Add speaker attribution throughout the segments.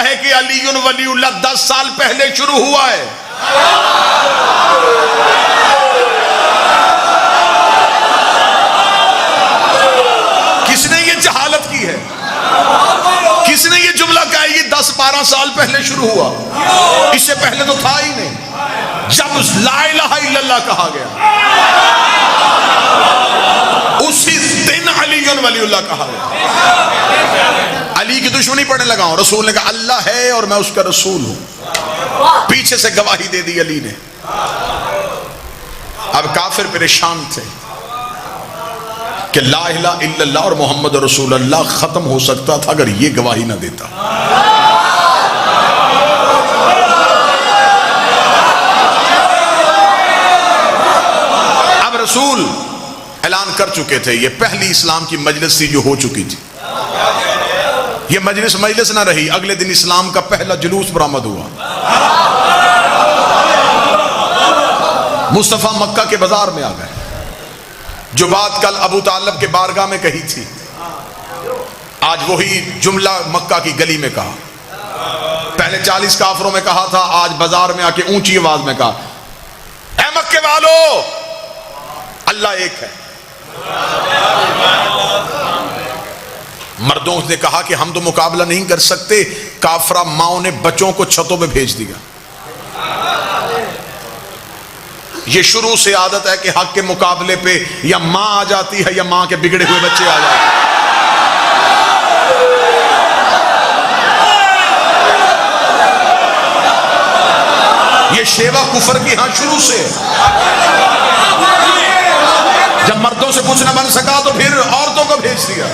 Speaker 1: है कि अलीयुन वलीउल्लाह 10 साल पहले शुरू हुआ है। किसने ये जहालत की है? किसने ये जुमला कहा है ये 10-12 साल पहले शुरू हुआ? इससे पहले तो था ही नहीं। जब ला इलाहा इल्लल्लाह कहा गया उसी दिन अलीयुन वलीउल्लाह कहा गया। अली की दुश्मनी पढ़ने लगा हूं। रसूल ने कहा अल्लाह है और मैं उसका रसूल हूं। पीछे से गवाही दे दी अली ने। अब काफिर परेशान थे कि ला इलाहा इल्लल्लाह और मोहम्मद रसूलुल्लाह खत्म हो सकता था अगर ये गवाही ना देता। अब रसूल ऐलान कर चुके थे। ये पहली इस्लाम की मजलिस थी जो हो चुकी थी। ये मजलिस ना रही। अगले दिन इस्लाम का पहला जुलूस बरामद हुआ। मुस्तफा मक्का के बाजार में आ गए। जो बात कल अबू तालिब के बारगाह में कही थी आज वही जुमला मक्का की गली में कहा। पहले 40 काफरों में कहा था, आज बाजार में आके ऊंची आवाज में कहा, ऐ मक्के वालों अल्लाह एक है। मर्दों ने कहा कि हम तो मुकाबला नहीं कर सकते। काफरा माओ ने बच्चों को छतों पे भेज दिया। ये शुरू से आदत है कि हक के मुकाबले पे या मां आ जाती है या मां के बिगड़े हुए बच्चे आ जाते हैं। ये शेवा कुफर की यहां शुरू से। जब मर्दों से कुछ न बन सका तो फिर औरतों को भेज दिया।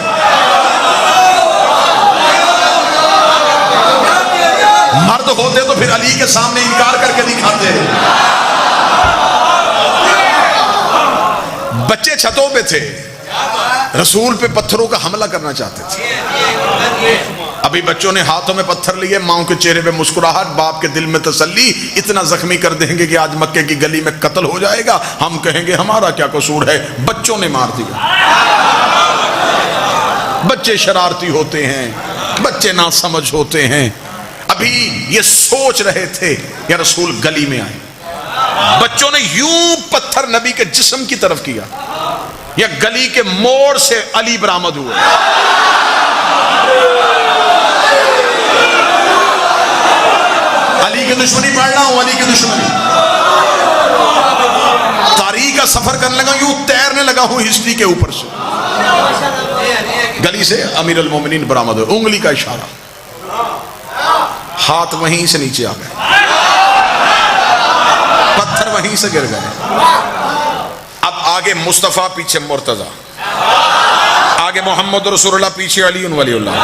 Speaker 1: मर्द होते तो फिर अली के सामने इनकार करके दिखाते। बच्चे छतों पे थे, रसूल पे पत्थरों का हमला करना चाहते थे। अभी बच्चों ने हाथों में पत्थर लिए, माओ के चेहरे पे मुस्कुराहट, बाप के दिल में तसल्ली। इतना जख्मी कर देंगे कि आज मक्के की गली में कत्ल हो जाएगा, हम कहेंगे हमारा क्या कसूर है। बच्चों ने मार दिया। बच्चे शरारती होते हैं, बच्चे ना समझ होते हैं। अभी ये सोच रहे थे या रसूल गली में आए। बच्चों ने यूं पत्थर नबी के जिस्म की तरफ किया या गली के मोड़ से अली बरामद हुए। अली की दुश्मनी पढ़ रहा हूं, अली की दुश्मनी। तारीख का सफर करने लगा, यूं तैरने लगा हूं हिस्ट्री के ऊपर से। गली से अमीर अल मोमिनीन बरामद हुए। उंगली का इशारा, हाथ वहीं से नीचे आ गए, पत्थर वहीं से गिर गए। अब आगे मुस्तफा, पीछे मुर्तजा, आगे मोहम्मद रसूलुल्लाह, पीछे अली वलीउल्लाह।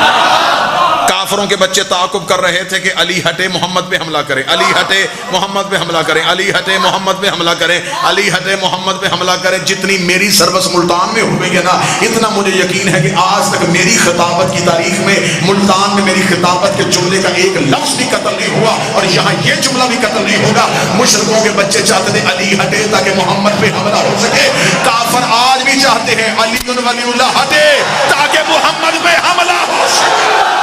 Speaker 1: काफरों के बच्चे ताकुब कर रहे थे कि अली हटे मोहम्मद पे हमला करें, अली हटे मोहम्मद पे हमला करें, अली हटे मोहम्मद पे हमला करें, अली हटे मोहम्मद पे हमला करें। जितनी मेरी सर्वस मुल्तान में हो गई है ना, इतना मुझे यकीन है कि आज तक मेरी खिताबत की तारीख में मुल्तान में मेरी खिताबत के जुमले का एक लफ्ज भी कत्ल नहीं हुआ और यहाँ ये जुमला भी कत्ल नहीं होगा। मुशरिकों के बच्चे चाहते थे अली हटे ताकि मोहम्मद पे हमला हो सके। काफिर आज भी चाहते हैं अली वलीउल्लाह हटे ताकि मोहम्मद पे हमला हो सके।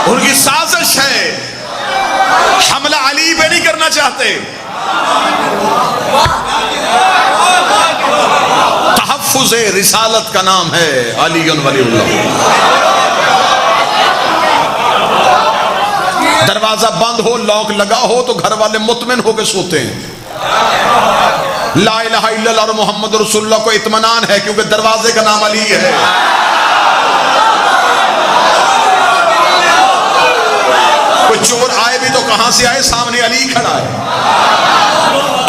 Speaker 1: उनकी साजिश है, हमला अली पे नहीं करना चाहते। तहफ्फुज़ रिसालत का नाम है अली वलीउल्लाह। दरवाजा बंद हो, लॉक लगा हो तो घर वाले मुतमिन होकर सोते हैं। ला इलाहा इल्लल्लाह और मोहम्मद रसूलुल्लाह को इत्मीनान है क्योंकि दरवाजे का नाम अली है। कोई चोर आए भी तो कहां से आए, सामने अली खड़ा है।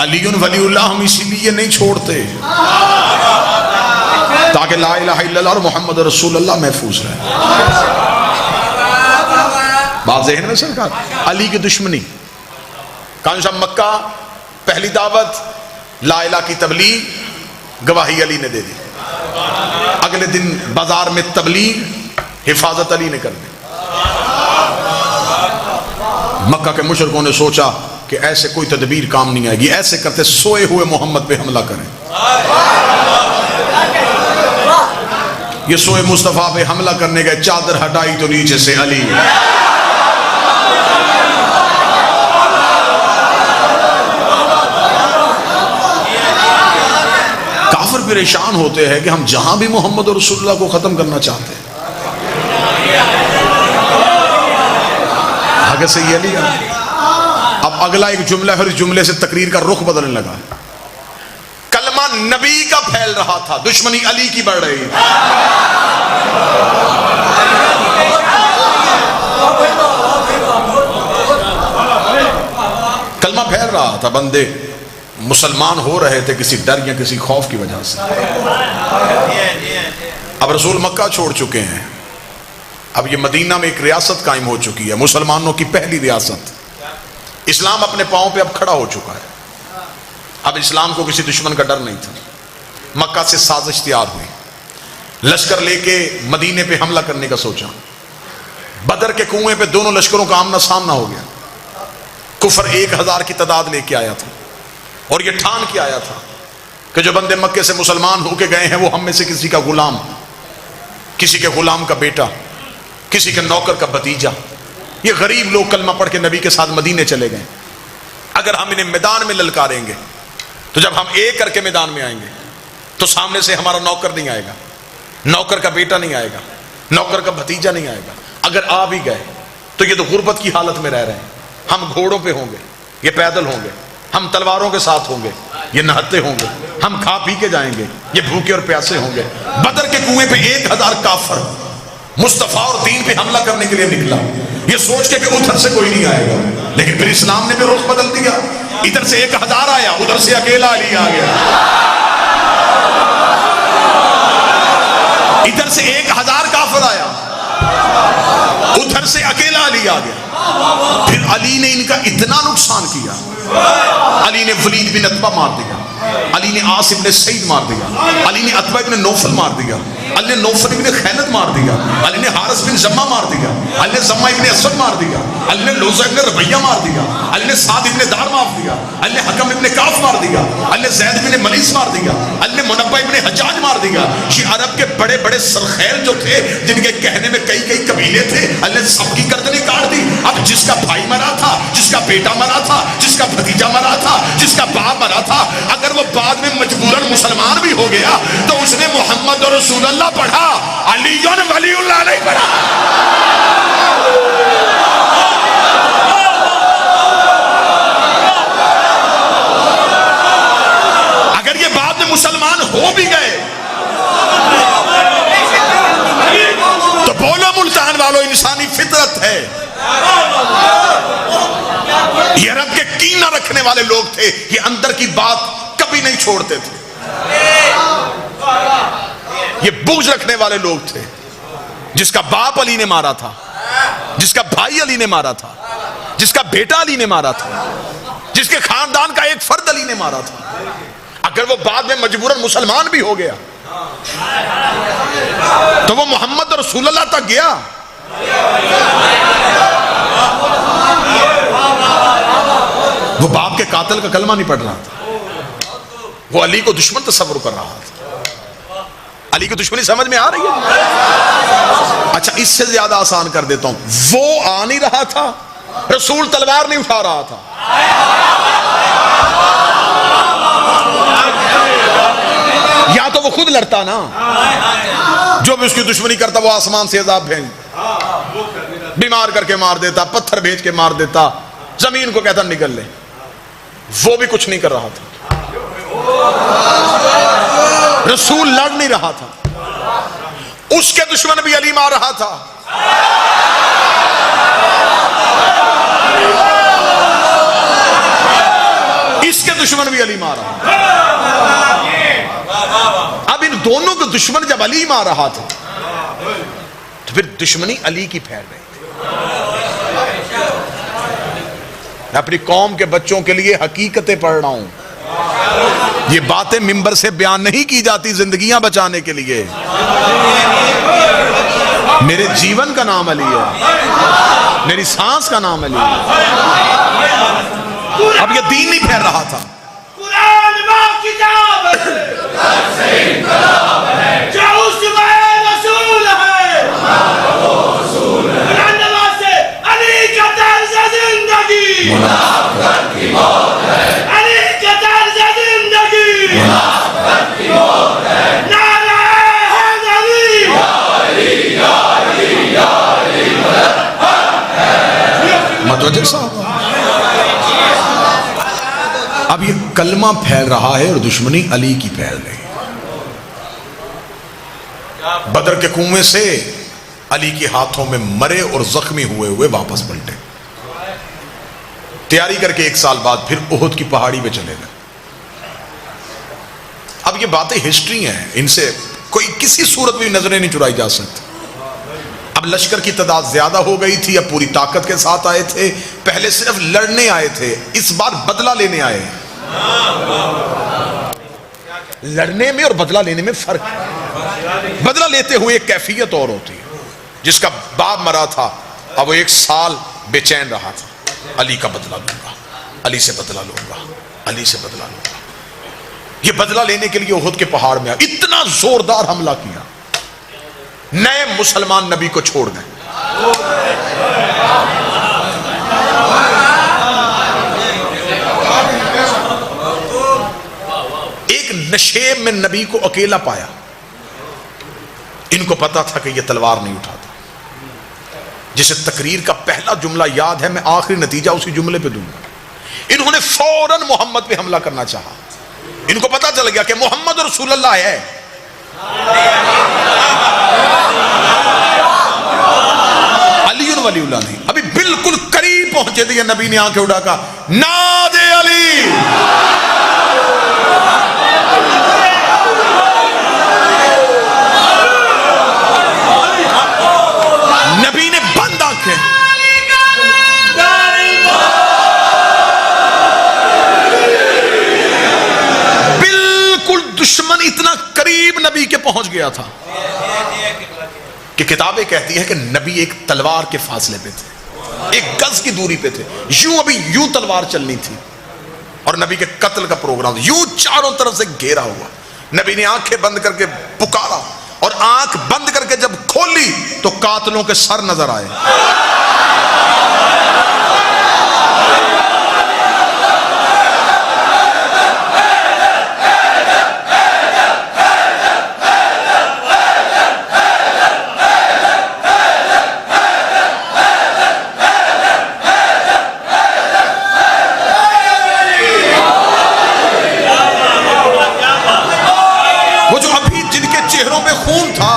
Speaker 1: अलीयुन वलीउल्लाह हम इसीलिए नहीं छोड़ते ताकि ला इलाहा इल्लल्लाह और मोहम्मद रसूलुल्लाह महफूज रहे। बात ज़हन में सरकार। अली की दुश्मनी कांशा मक्का, पहली दावत ला इलाहा की तबलीग, गवाही अली ने दे दी। अगले दिन बाजार में तबलीग, हिफाजत अली ने कर दी। मक्का के मुशरिकों ने सोचा कि ऐसे कोई तदबीर काम नहीं आएगी, ऐसे करते सोए हुए मोहम्मद पे हमला करें। ये सोए मुस्तफा पे हमला करने गए, चादर हटाई तो नीचे से अली। काफिर परेशान होते हैं कि हम जहां भी मोहम्मद और रसूलुल्लाह को खत्म करना चाहते हैं, आगे से ये अली। अब अगला एक जुमला है, इस जुमले से तकरीर का रुख बदलने लगा। कलमा नबी का फैल रहा था, दुश्मनी अली की बढ़ रही। कलमा फैल रहा था, बंदे मुसलमान हो रहे थे किसी डर या किसी खौफ की वजह से। अब रसूल मक्का छोड़ चुके हैं, अब ये मदीना में एक रियासत कायम हो चुकी है, मुसलमानों की पहली रियासत। इस्लाम अपने पांव पे अब खड़ा हो चुका है। अब इस्लाम को किसी दुश्मन का डर नहीं था। मक्का से साजिश तैयार हुई, लश्कर लेके मदीने पे हमला करने का सोचा। बदर के कुएं पे दोनों लश्करों का आमना सामना हो गया। कुफर 1000 की तादाद लेके आया था और ये ठान के आया था कि जो बंदे मक्के से मुसलमान होके गए हैं वो हम में से किसी का गुलाम, किसी के गुलाम का बेटा, किसी के नौकर का भतीजा, ये गरीब लोग कलमा पढ़ के नबी के साथ मदीने चले गए। अगर हम इन्हें मैदान में ललकारेंगे तो जब हम एक करके मैदान में आएंगे तो सामने से हमारा नौकर नहीं आएगा, नौकर का बेटा नहीं आएगा, नौकर का भतीजा नहीं आएगा। अगर आ भी गए तो ये तो गुर्बत की हालत में रह रहे हैं। हम घोड़ों पे होंगे, ये पैदल होंगे, हम तलवारों के साथ होंगे, ये नहते होंगे, हम खा पी के जाएंगे, ये भूखे और प्यासे होंगे। बदर के कुएं पे 1000 काफर मुस्तफा और दीन पे हमला करने के लिए निकला, ये सोच के कि उधर से कोई नहीं आएगा। लेकिन फिर इस्लाम ने भी रुख बदल दिया, इधर से 1000 आया, उधर से अकेला अली आ गया। इधर से 1000 काफिर आया, उधर से अकेला अली आ गया। फिर अली ने इनका इतना नुकसान किया, अली ने वलीद बिन अतबा मार दिया, अली ने आस इब्ने सईद मार दिया, अली ने अतबा इब्ने नौफल मार दिया, अली ने नौफल इब्ने खैनत मार दिया, अली ने हारिस बिन जम्मा मार दिया, अली ने जम्मा इब्ने असद मार दिया, अली ने लोजा इब्ने रबैया मार दिया, अली ने साद इब्ने दार मार दिया, अली ने हकम इब्ने काफ मार दिया, अली ने जैद इब्ने मलीस मार दिया, अली ने मुनब्बा इब्ने हज्जाज मार दिया। ये अरब के बड़े बड़े सरखैल जो थे, जिनके कहने में कई कई कबीले थे, अली ने सबकी गर्दनें काट दी। अब जिसका भाई मरा था, जिसका बेटा मरा था, जिसका भतीजा मरा था, जिसका बाप मरा था, अगर वो बाद में मजबूरन मुसलमान भी हो गया तो उसने मोहम्मद और रसूलुल्लाह पढ़ा, अली वलीउल्लाह नहीं पढ़ा। अगर ये बाद में मुसलमान हो भी गए तो बोलो मुल्तान वालों, इंसानी फितरत है। ये अरब के कीना रखने वाले लोग थे, ये अंदर की बात कभी नहीं छोड़ते थे। ये बुग़्ज़ रखने वाले लोग थे। जिसका बाप अली ने मारा था, जिसका भाई अली ने मारा था, जिसका बेटा अली ने मारा था, जिसके खानदान का एक फर्द अली ने मारा था, अगर वो बाद में मजबूरन मुसलमान भी हो गया तो वो मोहम्मद और रसूलुल्लाह तक गया। वो बाप के कातिल का कलमा नहीं पढ़ रहा था, वो अली को दुश्मन तस्वर कर रहा था। अली की दुश्मनी समझ में आ रही है? अच्छा, इससे ज्यादा आसान कर देता हूं, वो आ नहीं रहा था, रसूल तलवार नहीं उठा रहा था। या तो वो खुद लड़ता ना, जो भी उसकी दुश्मनी करता वो आसमान से अज़ाब भेज, बीमार करके मार देता, पत्थर भेज के मार देता, जमीन को कहता निकल ले। वो भी कुछ नहीं कर रहा था, रसूल लड़ नहीं रहा था, उसके दुश्मन भी अली मार रहा था। इसके दुश्मन भी अली मार रहा था। अब इन दोनों के दुश्मन जब अली मार रहा था तो फिर दुश्मनी अली की फैल रही थी। मैं अपनी कौम के बच्चों के लिए हकीकतें पढ़ रहा हूं। ये बातें मिंबर से बयान नहीं की जाती जिंदगियां बचाने के लिए। मेरे जीवन का नाम अली है, मेरी सांस का नाम अली है। अब ये दीन नहीं फैल रहा था।
Speaker 2: कुरान मां किताब है जो उसमें रसूल है, कुरान से अली का तर्ज जिंदगी, अली का तर्ज जिंदगी, नारा है अली,
Speaker 1: मतवज्जह साहब, अब ये कलमा फैल रहा है और दुश्मनी अली की फैल रही है। बदर के कुएं से अली के हाथों में मरे और जख्मी हुए हुए वापस पलटे। तैयारी करके 1 साल बाद फिर उहुद की पहाड़ी पे चले गए। अब ये बातें हिस्ट्री हैं, इनसे कोई किसी सूरत में नजरें नहीं चुराई जा सकती। अब लश्कर की तादाद ज्यादा हो गई थी, अब पूरी ताकत के साथ आए थे। पहले सिर्फ लड़ने आए थे, इस बार बदला लेने आए। लड़ने में और बदला लेने में फर्क है। बदला लेते हुए एक कैफियत और होती है। जिसका बाप मरा था, अब वो 1 साल बेचैन रहा था, अली का बदला लूंगा, अली से बदला लूंगा, अली से बदला लूंगा। ये बदला लेने के लिए उहुद के पहाड़ में इतना जोरदार हमला किया, नए मुसलमान नबी को छोड़ गए। एक नशेब में नबी को अकेला पाया। इनको पता था कि यह तलवार नहीं उठाता। जिसे तकरीर का पहला जुमला याद है, मैं आखिरी नतीजा उसी जुमले पे दूंगा। इन्होंने फौरन मोहम्मद पे हमला करना चाहा। इनको पता चल गया कि मोहम्मद रसूलुल्लाह है। अली वलीउल्लाह नहीं। अभी बिल्कुल करीब पहुंचे थे, नबी ने आंखें उठा कहा, नादे अली। नबी ने बंद आंखें, बिल्कुल दुश्मन इतना करीब नबी के पहुंच गया था कि किताबें कहती है कि नबी एक तलवार के फासले पे थे, 1 गज की दूरी पे थे। यूं अभी यूं तलवार चलनी थी और नबी के कत्ल का प्रोग्राम यूं चारों तरफ से घेरा हुआ। नबी ने आंखें बंद करके पुकारा और आंख बंद करके जब खोली तो कातलों के सर नजर आए। वो जो अभी जिनके चेहरों में खून था,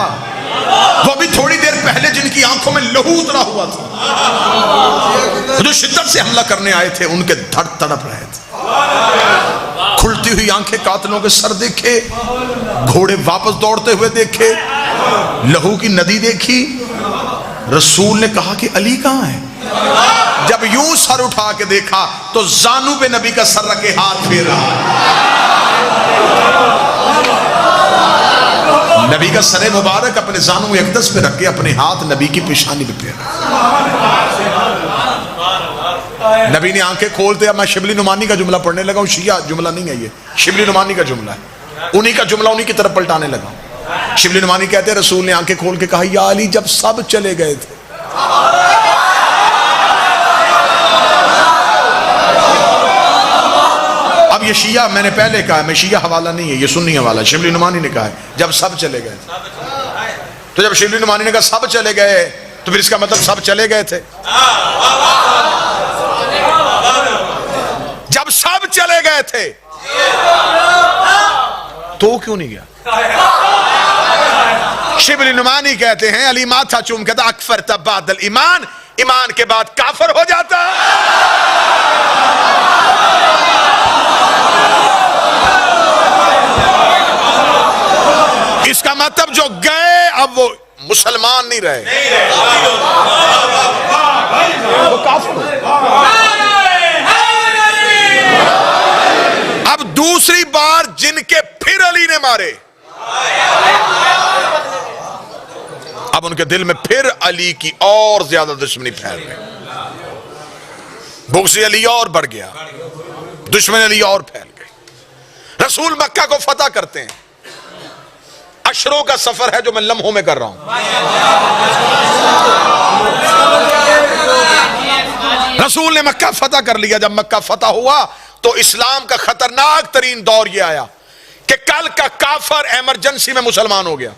Speaker 1: वो अभी थोड़ी देर पहले जिनकी आंखों में लहू उतरा हुआ था, जो शिद्दत से हमला करने आए थे, उनके धड़ तड़प रहे थे। खुलती हुई आंखें कातलों के सर देखे, घोड़े वापस दौड़ते हुए देखे, लहू की नदी देखी। रसूल ने कहा कि अली कहां है? जब यूं सर उठा के देखा तो जानू पे नबी का सर रखे हाथ फेर रहा। नबी का सरे मुबारक अपने जानू अक़दस पे रख के अपने हाथ नबी की पेशानी पे फेरा। नबी ने आंखें खोलते, अब मैं शिबली नुमानी का जुमला पढ़ने लगा हूं। शिया जुमला नहीं है ये, शिबली नुमानी का जुमला है। उन्हीं का जुमला उन्हीं की तरफ पलटाने लगा। शिबली नुमानी कहते हैं रसूल ने आंखें खोल के कहा, या अली जब सब चले गए थे। अब ये शिया, मैंने पहले कहा, मैं शिया हवाला नहीं है, ये सुन्नी हवाला। शिबली नुमानी ने कहा है जब सब चले गए थे। तो जब शिबली नुमानी ने कहा सब चले गए, तो फिर इसका मतलब सब चले गए थे। जब सब चले गए थे तो क्यों नहीं गया? शिबली नुमानी कहते हैं अली माथा चूम कहता, अकफर तबादल ईमान, ईमान के बाद काफर हो जाता। इसका मतलब जो गए अब वो मुसलमान नहीं रहे, वो काफिर हो। अब दूसरी बार जिनके फिर अली ने मारे, अब उनके दिल में फिर अली की और ज्यादा दुश्मनी फैल गई, बुग़्ज़ अली और बढ़ गया, दुश्मन अली और फैल गई। रसूल मक्का को फतह करते हैं, अशरों का सफर है जो मैं लम्हों में कर रहा हूं। रसूल ने मक्का फतह कर लिया। जब मक्का फतह हुआ तो इस्लाम का खतरनाक तरीन दौर यह आया कि कल का काफर इमरजेंसी में मुसलमान हो गया।